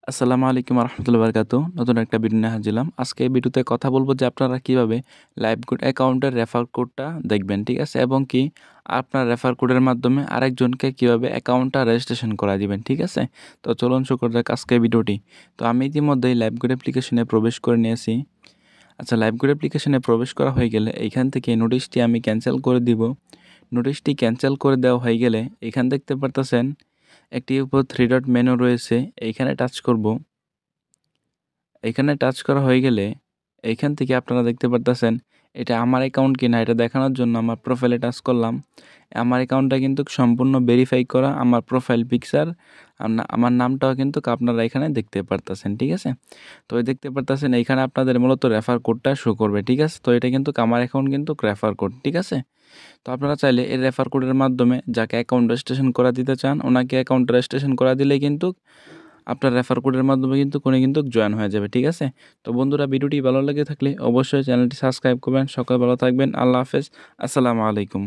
আসসালামু আলাইকুম রহমতুল্লাহ বারকাতু। নতুন একটা ভিডিও নিয়ে হাজিরলাম। আজকে এই ভিডিওতে কথা বলবো যে আপনারা কিভাবে লাইভগুড অ্যাকাউন্টের রেফার কোডটা দেখবেন, ঠিক আছে? এবং কি আপনার রেফার কোডের মাধ্যমে আরেকজনকে কিভাবে অ্যাকাউন্টটা রেজিস্ট্রেশন করা দিবেন, ঠিক আছে? তো চলুন শুরু করা যাক আজকের ভিডিওটি। তো আমি ইতিমধ্যেই লাইভগুড অ্যাপ্লিকেশনে প্রবেশ করে নিয়েছি। আচ্ছা, লাইভগুড অ্যাপ্লিকেশনে প্রবেশ করা হয়ে গেলে এইখান থেকে নোটিশটি আমি ক্যান্সেল করে দিব। নোটিশটি ক্যান্সেল করে দেওয়া হয়ে গেলে এখান দেখতে পারতেছেন একটি উপর 3 ডট মেনু রয়েছে, এইখানে টাচ করব। এখানে টাচ করা হয়ে গেলে এইখান থেকে আপনারা দেখতে পারতেছেন এটা আমার অ্যাকাউন্ট কিনা এটা দেখানোর জন্য আমার প্রোফাইলে টাচ করলাম। আমার অ্যাকাউন্টটা কিন্তু সম্পূর্ণ ভেরিফাই করা, আমার প্রোফাইল পিকচার আমার নামটাও কিন্তু আপনারা এখানে দেখতে পারতেছেন, ঠিক আছে? তো দেখতে পারতেছেন এইখানে আপনাদের মূলত রেফার কোডটা শো করবে, ঠিক আছে? তো এটা কিন্তু আমার অ্যাকাউন্ট কিন্তু রেফার কোড, ঠিক আছে? তো আপনারা চাইলে এই রেফার কোডের মাধ্যমে যাকে অ্যাকাউন্ট রেজিস্ট্রেশন করা দিতে চান ওনাকে অ্যাকাউন্ট রেজিস্ট্রেশন করা দিলেই কিন্তু আপনার রেফার কোডের মাধ্যমে কিন্তু কোনে কিন্তু জয়েন হয়ে যাবে, ঠিক আছে? তো বন্ধুরা, ভিডিওটি ভালো লেগে থাকলে অবশ্যই চ্যানেলটি সাবস্ক্রাইব করবেন। সকলে ভালো থাকবেন। আল্লাহ হাফেজ। আসসালামু আলাইকুম।